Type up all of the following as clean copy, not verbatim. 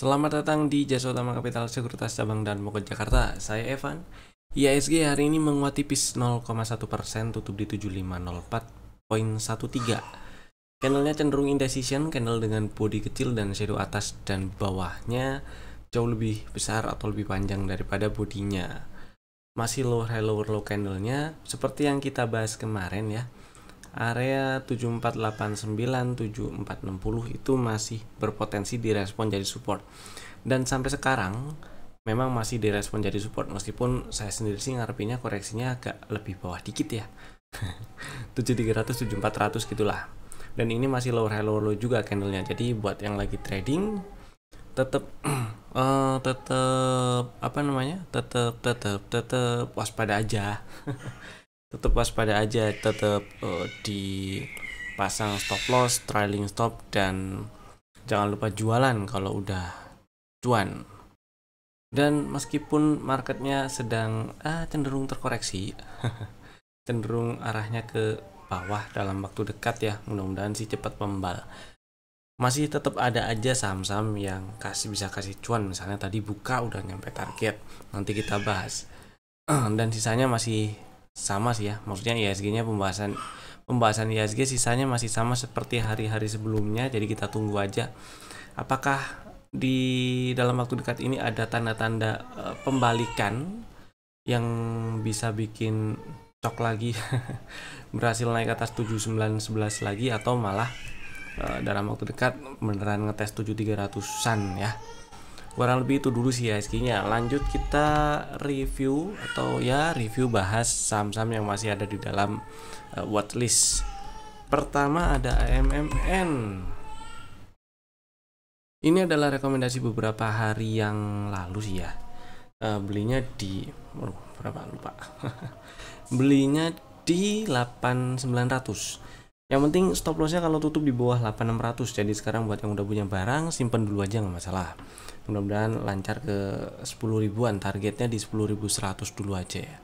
Selamat datang di Jasa Utama Kapital Sekuritas Cabang dan Bogor Jakarta. Saya Evan. IHSG hari ini menguat tipis 0,1%, tutup di 7504,13. Candlenya cenderung indecision, candle dengan body kecil dan shadow atas dan bawahnya jauh lebih besar atau lebih panjang daripada bodinya. Masih lower high lower low candlenya seperti yang kita bahas kemarin ya. Area 7489, 7460 itu masih berpotensi direspon jadi support. Dan sampai sekarang memang masih direspon jadi support, meskipun saya sendiri sih ngarepinnya koreksinya agak lebih bawah dikit ya. 7300, 7400 gitulah. Dan ini masih lower high lower low juga candlenya. Jadi buat yang lagi trading tetap tetap waspada aja. Tetap waspada aja, tetap dipasang stop loss, trailing stop, dan jangan lupa jualan kalau udah cuan. Dan meskipun marketnya sedang cenderung terkoreksi, cenderung arahnya ke bawah dalam waktu dekat ya, mudah-mudahan sih cepat membal. Masih tetap ada aja saham-saham yang bisa kasih cuan, misalnya tadi buka udah nyampe target, nanti kita bahas. Dan sisanya masih sama sih ya, maksudnya IHSG-nya pembahasan IHSG sisanya masih sama seperti hari-hari sebelumnya. Jadi kita tunggu aja apakah di dalam waktu dekat ini ada tanda-tanda pembalikan yang bisa bikin cok lagi berhasil naik atas 7911 lagi, atau malah dalam waktu dekat beneran ngetes 7300-an ya. Kurang lebih itu dulu sih IHSG-nya. Lanjut kita review bahas saham-saham yang masih ada di dalam watchlist. Pertama ada AMMN. Ini adalah rekomendasi beberapa hari yang lalu sih ya. Belinya di berapa lupa. Belinya di 8900. Yang penting stop lossnya kalau tutup di bawah 8600. Jadi sekarang buat yang udah punya barang simpen dulu aja, nggak masalah. Mudah-mudahan lancar ke 10 ribuan, targetnya di 10.100 dulu aja ya.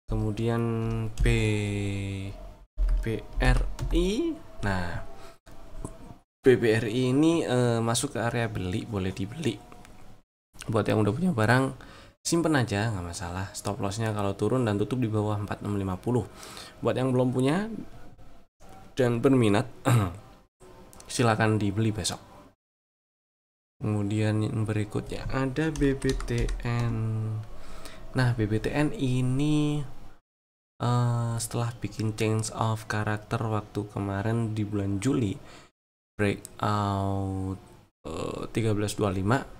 Kemudian BRI. Nah, BBRI ini masuk ke area beli, boleh dibeli. Buat yang udah punya barang simpen aja, nggak masalah. Stop lossnya kalau turun dan tutup di bawah 4650. Buat yang belum punya dan berminat silakan dibeli besok. Kemudian yang berikutnya ada BBTN. Nah, BBTN ini setelah bikin change of karakter waktu kemarin di bulan Juli, breakout 1325,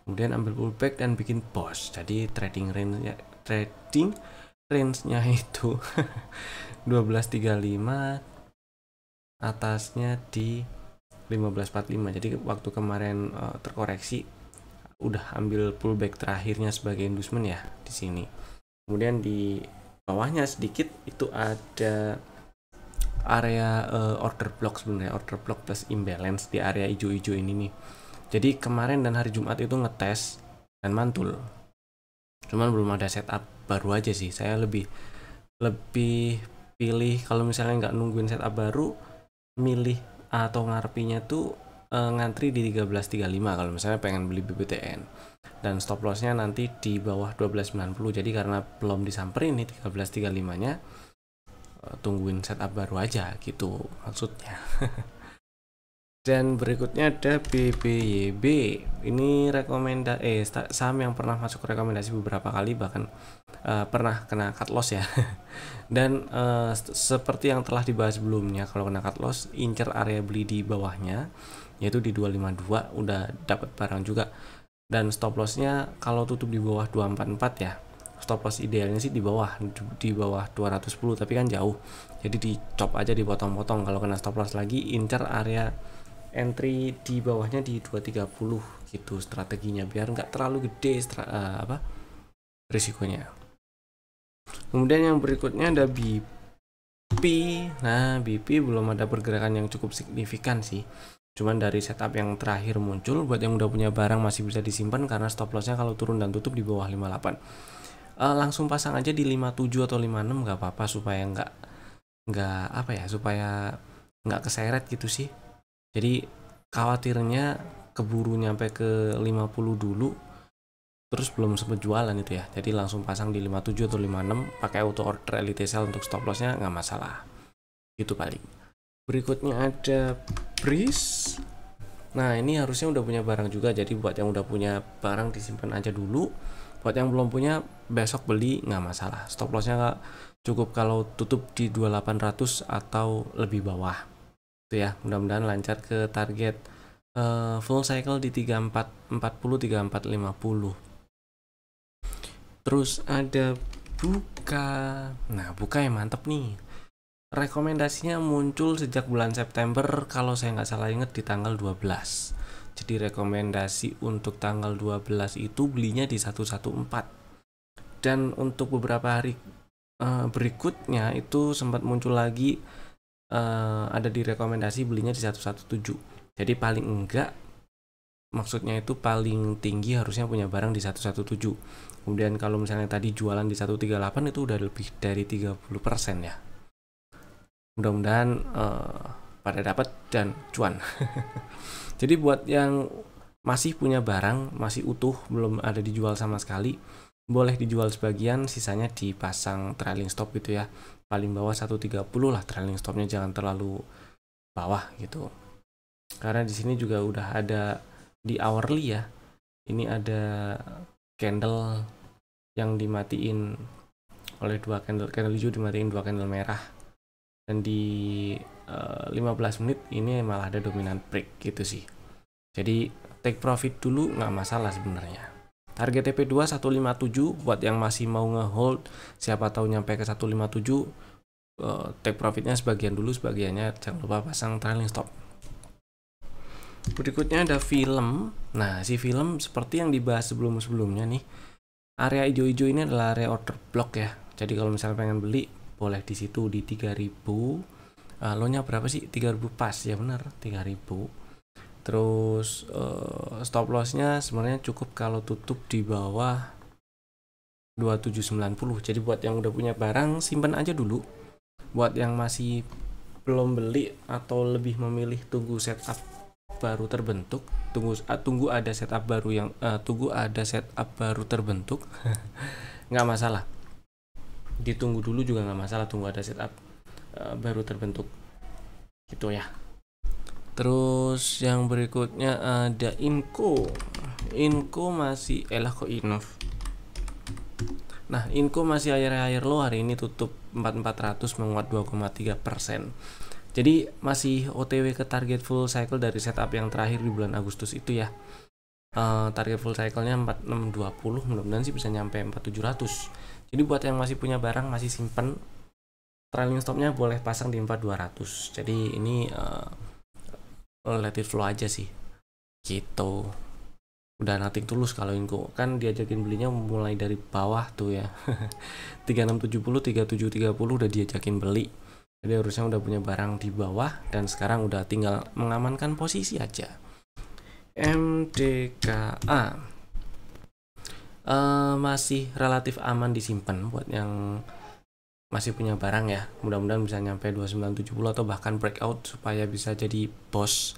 kemudian ambil pullback dan bikin pause. Jadi trading range-nya itu 1235, atasnya di 1545. Jadi waktu kemarin terkoreksi udah ambil pullback terakhirnya sebagai inducement ya di sini. Kemudian di bawahnya sedikit itu ada area order block, sebenarnya order block plus imbalance di area hijau-hijau ini nih. Jadi kemarin dan hari Jumat itu ngetes dan mantul. Cuman belum ada setup baru aja sih. Saya lebih pilih kalau misalnya nggak nungguin setup baru, milih atau ngarepinya tuh ngantri di 1335 kalau misalnya pengen beli BBTN, dan stop lossnya nanti di bawah 1290. Jadi karena belum disamperin nih 1335 nya, tungguin setup baru aja gitu maksudnya. Dan berikutnya ada BBYB. Ini saham yang pernah masuk rekomendasi beberapa kali, bahkan pernah kena cut loss ya. Dan seperti yang telah dibahas sebelumnya, kalau kena cut loss incer area beli di bawahnya, yaitu di 252, udah dapat barang juga. Dan stop lossnya kalau tutup di bawah 244 ya. Stop loss idealnya sih di bawah 210, tapi kan jauh, jadi dicop aja, dipotong-potong. Kalau kena stop loss lagi, incer area entry di bawahnya di 230 gitu strateginya, biar nggak terlalu gede risikonya. Kemudian yang berikutnya ada BP. Nah, BP belum ada pergerakan yang cukup signifikan sih, cuman dari setup yang terakhir muncul. Buat yang udah punya barang masih bisa disimpan karena stop lossnya kalau turun dan tutup di bawah 58. Langsung pasang aja di 57 atau 56 nggak apa-apa, supaya supaya nggak keseret gitu sih. Jadi khawatirnya keburu nyampe ke 50 dulu terus belum sempet jualan itu ya, jadi langsung pasang di 57 atau 56 pakai auto order elite sell untuk stop lossnya nggak masalah itu paling. Berikutnya ada Breeze. Nah ini harusnya udah punya barang juga, jadi buat yang udah punya barang disimpan aja dulu, buat yang belum punya besok beli nggak masalah, stop lossnya nggak cukup kalau tutup di 2800 atau lebih bawah itu ya. Mudah-mudahan lancar ke target full cycle di 3440 3450. Terus ada Buka. Nah Buka yang mantep nih, rekomendasinya muncul sejak bulan September kalau saya nggak salah inget di tanggal 12. Jadi rekomendasi untuk tanggal 12 itu belinya di 114, dan untuk beberapa hari berikutnya itu sempat muncul lagi ada di rekomendasi belinya di 117. Jadi paling enggak, maksudnya itu paling tinggi harusnya punya barang di 117. Kemudian kalau misalnya tadi jualan di 138 itu udah lebih dari 30% ya. Mudah-mudahan pada dapat dan cuan. Jadi buat yang masih punya barang, masih utuh, belum ada dijual sama sekali, boleh dijual sebagian, sisanya dipasang trailing stop gitu ya. Paling bawah 130 lah trailing stopnya, jangan terlalu bawah gitu. Karena di sini juga udah ada di hourly ya. Ini ada candle yang dimatiin oleh dua candle hijau, dimatiin dua candle merah. Dan di 15 menit ini malah ada dominant break gitu sih. Jadi take profit dulu nggak masalah sebenarnya. Target TP2 157 buat yang masih mau ngehold, siapa tahu nyampe ke 157, take profitnya sebagian dulu, sebagiannya jangan lupa pasang trailing stop. Berikutnya ada film. Nah si film seperti yang dibahas sebelumnya nih, area hijau-hijau ini adalah area order block ya. Jadi kalau misalnya pengen beli boleh di situ di 3000. Lo-nya berapa sih? 3000 pas ya, benar 3000. Terus stop lossnya sebenarnya cukup kalau tutup di bawah 2790. Jadi buat yang udah punya barang simpan aja dulu. Buat yang masih belum beli atau lebih memilih tunggu setup baru terbentuk, tunggu ada setup baru yang tunggu ada setup baru terbentuk nggak masalah, ditunggu dulu juga nggak masalah, tunggu ada setup baru terbentuk gitu ya. Terus yang berikutnya ada Inco masih kok Innov. Nah Inco masih higher low, hari ini tutup 4400 menguat 2,3%. Jadi masih OTW ke target full cycle dari setup yang terakhir di bulan Agustus itu ya. Target full cycle-nya 4620, mudah-mudahan sih bisa nyampe 4700. Jadi buat yang masih punya barang, masih simpen, trailing stopnya boleh pasang di 4200. Jadi ini let it flow aja sih gitu. Udah nothing tulus kalau Inco, kan diajakin belinya mulai dari bawah tuh ya. 3670 3730 udah diajakin beli. Jadi harusnya udah punya barang di bawah, dan sekarang udah tinggal mengamankan posisi aja. MDKA masih relatif aman disimpan buat yang masih punya barang ya. Mudah-mudahan bisa nyampe 2970 atau bahkan breakout supaya bisa jadi boss,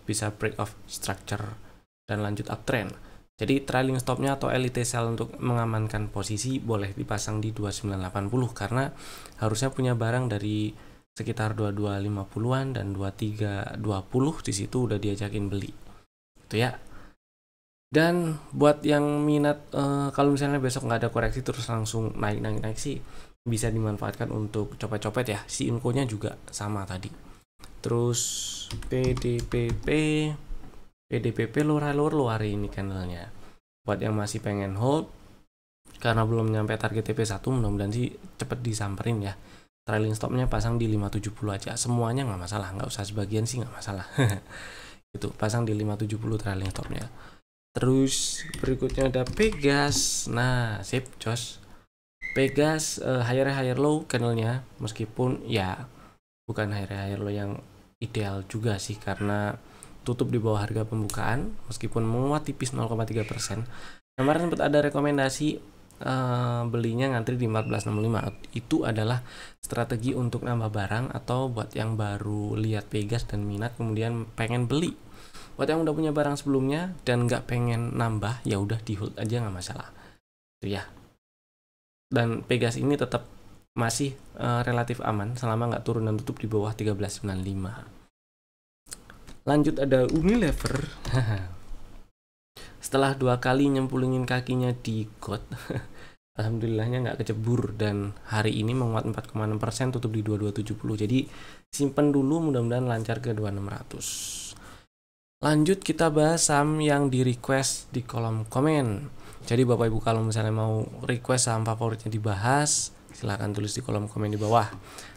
bisa break off structure dan lanjut uptrend. Jadi trailing stopnya atau elite sell untuk mengamankan posisi boleh dipasang di 2980, karena harusnya punya barang dari sekitar 2250-an dan 2320 di situ udah diajakin beli. Itu ya. Dan buat yang minat kalau misalnya besok nggak ada koreksi terus langsung naik sih bisa dimanfaatkan untuk copet-copet ya. Si infonya juga sama tadi. Terus PDPP luar hari ini candlenya. Buat yang masih pengen hold karena belum nyampe target TP1, mudah-mudahan sih cepet disamperin ya. Trailing stopnya pasang di 570 aja. Semuanya nggak masalah, nggak usah sebagian sih nggak masalah. Itu pasang di 570 trailing stopnya. Terus berikutnya ada Pegas. Nah, sip, jos. Pegas higher low candlenya, meskipun ya bukan higher low yang ideal juga sih, karena tutup di bawah harga pembukaan meskipun menguat tipis 0,3%. Kemarin sempat ada rekomendasi belinya ngantri di 1465. Itu adalah strategi untuk nambah barang atau buat yang baru lihat Pegas dan minat kemudian pengen beli. Buat yang udah punya barang sebelumnya dan nggak pengen nambah, ya udah di hold aja nggak masalah. Itu ya. Dan Pegas ini tetap masih relatif aman selama nggak turun dan tutup di bawah 13.95. Lanjut ada Unilever. Setelah 2 kali nyemplungin kakinya di got, alhamdulillahnya nggak kecebur dan hari ini menguat 4,6%, tutup di 2270. Jadi simpen dulu, mudah-mudahan lancar ke 2600. Lanjut kita bahas saham yang di request di kolom komen. Jadi Bapak Ibu kalau misalnya mau request saham favoritnya dibahas, silahkan tulis di kolom komen di bawah.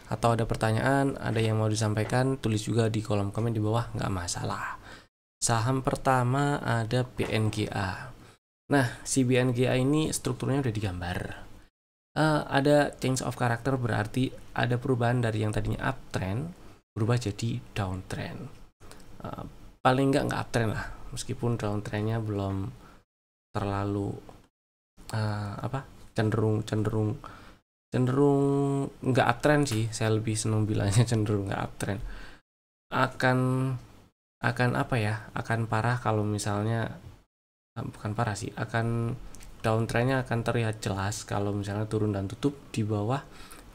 Atau ada pertanyaan, ada yang mau disampaikan, tulis juga di kolom komen di bawah, nggak masalah. Saham pertama ada BNGA. Nah, si BNGA ini strukturnya udah digambar. Ada change of character, berarti ada perubahan dari yang tadinya uptrend berubah jadi downtrend. Paling nggak uptrend lah, meskipun downtrendnya belum terlalu cenderung nggak uptrend sih. Saya lebih senang bilangnya cenderung nggak uptrend. Akan parah kalau misalnya bukan parah sih, akan downtrendnya akan terlihat jelas kalau misalnya turun dan tutup di bawah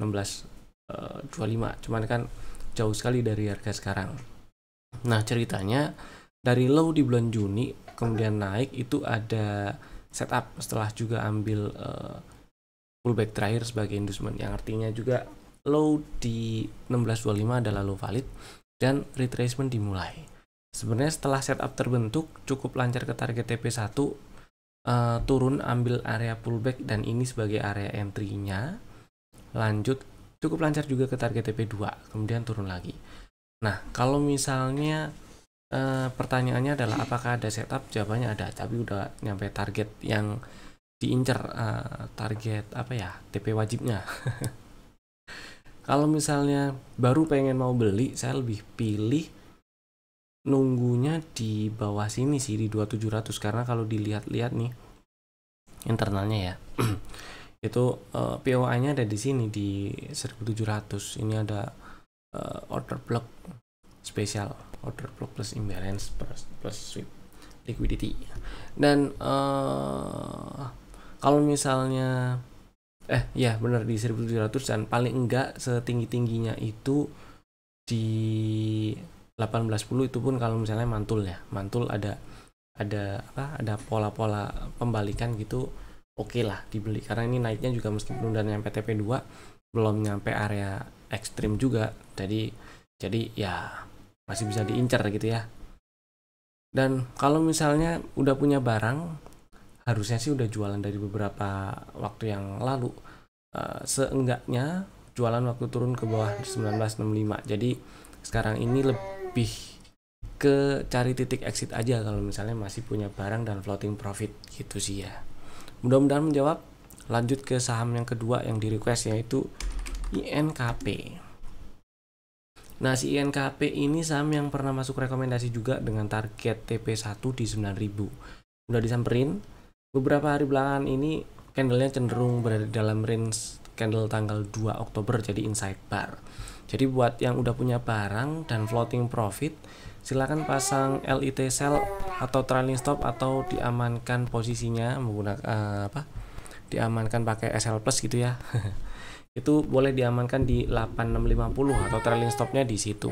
16.25. Cuman kan jauh sekali dari harga sekarang. Nah, ceritanya dari low di bulan Juni kemudian naik itu ada setup setelah juga ambil pullback terakhir sebagai inducement, yang artinya juga low di 16.25 adalah low valid dan retracement dimulai. Sebenarnya setelah setup terbentuk cukup lancar ke target TP1, turun ambil area pullback dan ini sebagai area entry-nya. Lanjut cukup lancar juga ke target TP2, kemudian turun lagi. Nah, kalau misalnya pertanyaannya adalah apakah ada setup? Jawabannya ada, tapi udah nyampe target yang diincer, target TP wajibnya. Kalau misalnya baru pengen mau beli, saya lebih pilih nunggunya di bawah sini sih, di 2700, karena kalau dilihat-lihat nih internalnya ya itu POI-nya ada di sini di 1700. Ini ada order block spesial, order block plus imbalance plus sweep liquidity. Dan kalau misalnya benar di 1700, dan paling enggak setinggi-tingginya itu di 1810, itu pun kalau misalnya mantul ada pola-pola pembalikan gitu, oke lah dibeli, karena ini naiknya juga meskipun udah nyampe TP2 belum nyampe area ekstrim juga, jadi ya masih bisa diincar gitu ya. Dan kalau misalnya udah punya barang, harusnya sih udah jualan dari beberapa waktu yang lalu, seenggaknya jualan waktu turun ke bawah 1965. Jadi sekarang ini lebih ke cari titik exit aja kalau misalnya masih punya barang dan floating profit gitu sih ya. Mudah-mudahan menjawab. Lanjut ke saham yang kedua yang di request, yaitu INKP. Nah, si INKP ini saham yang pernah masuk rekomendasi juga dengan target TP1 di 9.000. Udah disamperin. Beberapa hari belakangan ini candlenya cenderung berada dalam range candle tanggal 2 Oktober, jadi inside bar. Jadi buat yang udah punya barang dan floating profit, silakan pasang LIT sell atau trailing stop, atau diamankan posisinya menggunakan diamankan pakai SL plus gitu ya. Itu boleh diamankan di 8650 atau trailing stopnya di situ.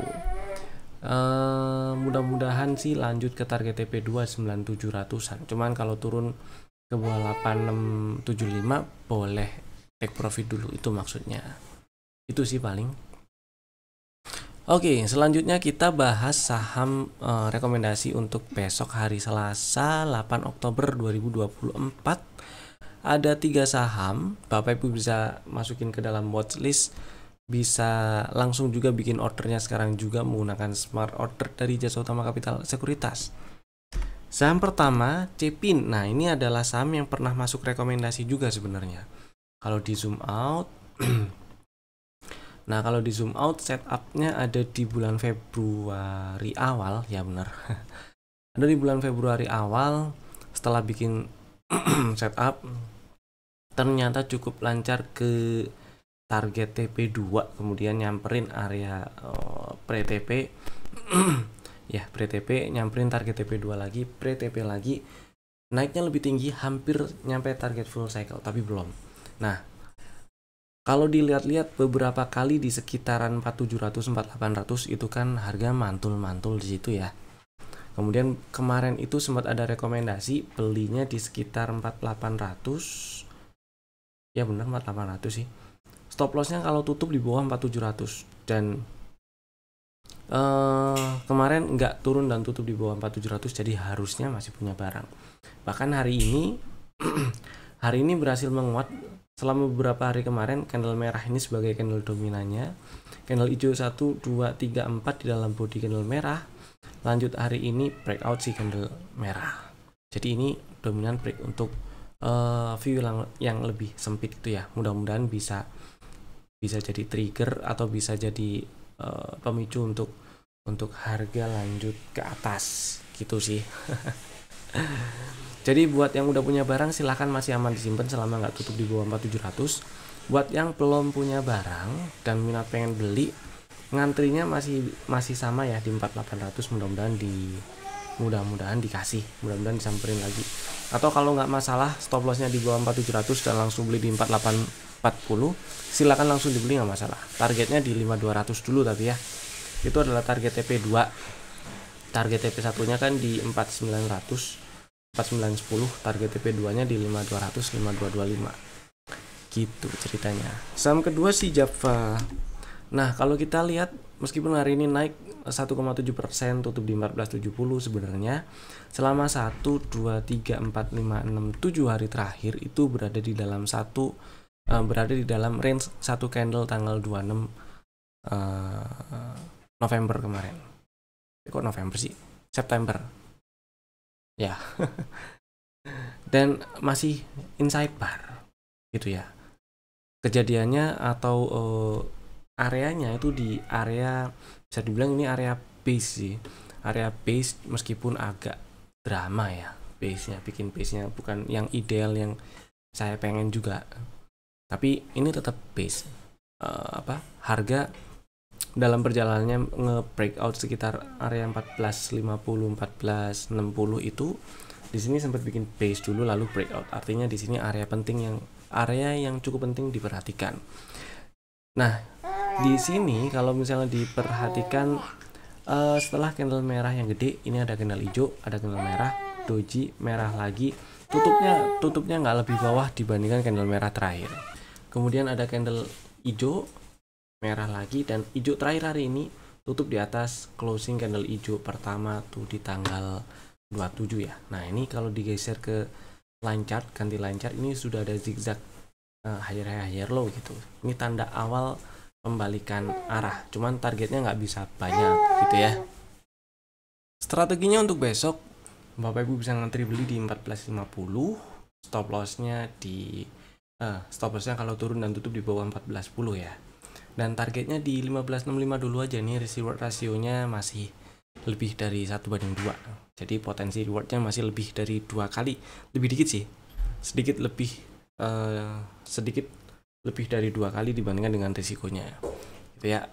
Mudah-mudahan sih lanjut ke target TP2 9700-an. Cuman kalau turun ke bawah 8675 boleh take profit dulu, itu maksudnya. Itu sih paling. Oke, selanjutnya kita bahas saham rekomendasi untuk besok hari Selasa 8 Oktober 2024. Ada 3 saham, Bapak Ibu bisa masukin ke dalam watchlist, bisa langsung juga bikin ordernya sekarang juga menggunakan smart order dari Jasa Utama Capital Sekuritas. Saham pertama, Cepin. Nah, ini adalah saham yang pernah masuk rekomendasi juga sebenarnya. Kalau di zoom out Nah, kalau di zoom out, setupnya ada di bulan Februari awal, ya benar. Ada di bulan Februari awal, setelah bikin setup, ternyata cukup lancar ke target TP2, kemudian nyamperin area pre-TP ya, pre-TP, nyamperin target TP2 lagi, pre-TP lagi, naiknya lebih tinggi, hampir nyampe target full cycle, tapi belum. Nah, kalau dilihat-lihat beberapa kali di sekitaran 4700, 4800 itu kan harga mantul-mantul di situ ya. Kemudian kemarin itu sempat ada rekomendasi belinya di sekitar 4800. Ya benar 4800 sih. Stop lossnya kalau tutup di bawah 4700, dan kemarin nggak turun dan tutup di bawah 4700, jadi harusnya masih punya barang. Bahkan hari ini hari ini berhasil menguat. Selama beberapa hari kemarin candle merah ini sebagai candle dominannya, candle hijau 1, 2, 3, 4 di dalam body candle merah. Lanjut hari ini breakout si candle merah, jadi ini dominan break untuk view yang lebih sempit itu ya. Mudah-mudahan bisa jadi trigger atau bisa jadi pemicu untuk harga lanjut ke atas gitu sih. Jadi buat yang udah punya barang silahkan masih aman disimpan selama nggak tutup di bawah 4700. Buat yang belum punya barang dan minat pengen beli, ngantrinya masih sama ya di 4800. Mudah-mudahan dikasih, mudah-mudahan disamperin lagi. Atau kalau nggak masalah stop lossnya di bawah 4700 dan langsung beli di 4840, silakan langsung dibeli, nggak masalah. Targetnya di 5200 dulu, tapi ya itu adalah target TP2. Target TP1 nya kan di 4900, 4910, target TP2 nya di 5200, 5225 gitu ceritanya. Saham kedua si Java. Nah, kalau kita lihat meskipun hari ini naik 1,7%, tutup di 1470, sebenarnya selama 1, 2, 3, 4, 5, 6, 7 hari terakhir itu berada di dalam range satu candle tanggal 26 November kemarin. Kok November sih? September. Ya. Dan masih inside bar gitu ya. Kejadiannya atau areanya itu di area, bisa dibilang ini area base sih. Area base meskipun agak drama ya base-nya, bikin base-nya bukan yang ideal yang saya pengen juga. Tapi ini tetap base. Harga dalam perjalanannya nge-breakout sekitar area 1450, 1460 itu di sini sempat bikin base dulu lalu breakout. Artinya di sini area yang cukup penting diperhatikan. Nah, di sini kalau misalnya diperhatikan setelah candle merah yang gede, ini ada candle hijau, ada candle merah, doji, merah lagi. Tutupnya nggak lebih bawah dibandingkan candle merah terakhir. Kemudian ada candle hijau, merah lagi, dan hijau terakhir hari ini tutup di atas closing candle hijau pertama tuh di tanggal 27 ya. Nah, ini kalau digeser ke line chart, ganti line chart, ini sudah ada zigzag higher low gitu. Ini tanda awal pembalikan arah, cuman targetnya nggak bisa banyak gitu ya. Strateginya untuk besok, Bapak Ibu bisa ngantri beli di 1450, stop lossnya kalau turun dan tutup di bawah 1410 ya. Dan targetnya di 1565 dulu aja. Nih reward rasionya masih lebih dari 1:2. Jadi potensi rewardnya masih lebih dari 2 kali. Lebih dikit sih, sedikit lebih dari 2 kali dibandingkan dengan risikonya gitu ya.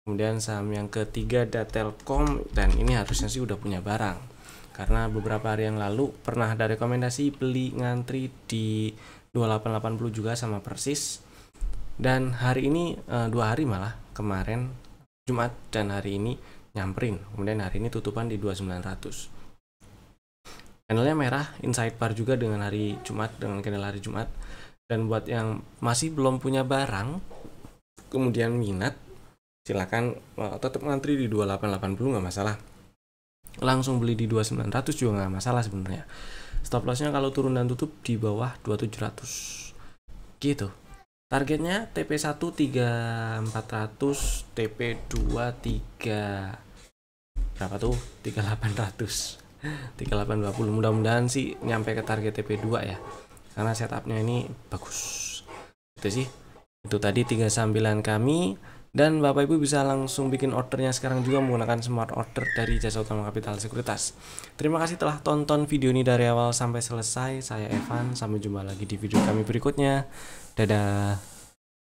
Kemudian saham yang ketiga ada Telkom, dan ini harusnya sih udah punya barang karena beberapa hari yang lalu pernah ada rekomendasi beli ngantri di 2880 juga sama persis. Dan hari ini 2 hari malah, kemarin Jumat dan hari ini nyamperin. Kemudian hari ini tutupan di 2900. Candlenya merah, inside bar juga dengan hari Jumat, dengan candle hari Jumat. Dan buat yang masih belum punya barang, kemudian minat, silakan tetap ngantri di 2880, nggak masalah. Langsung beli di 2900 juga nggak masalah sebenarnya. Stop lossnya kalau turun dan tutup di bawah 2700 gitu. Targetnya TP1 3400, TP2 berapa tuh? 3800. 3820. Mudah-mudahan sih nyampe ke target TP2 ya. Karena setupnya ini bagus. Itu sih. Itu tadi 3 sambilan kami, dan Bapak Ibu bisa langsung bikin ordernya sekarang juga menggunakan smart order dari Jasa Utama Kapital Sekuritas. Terima kasih telah tonton video ini dari awal sampai selesai. Saya Evan, sampai jumpa lagi di video kami berikutnya. Dadah.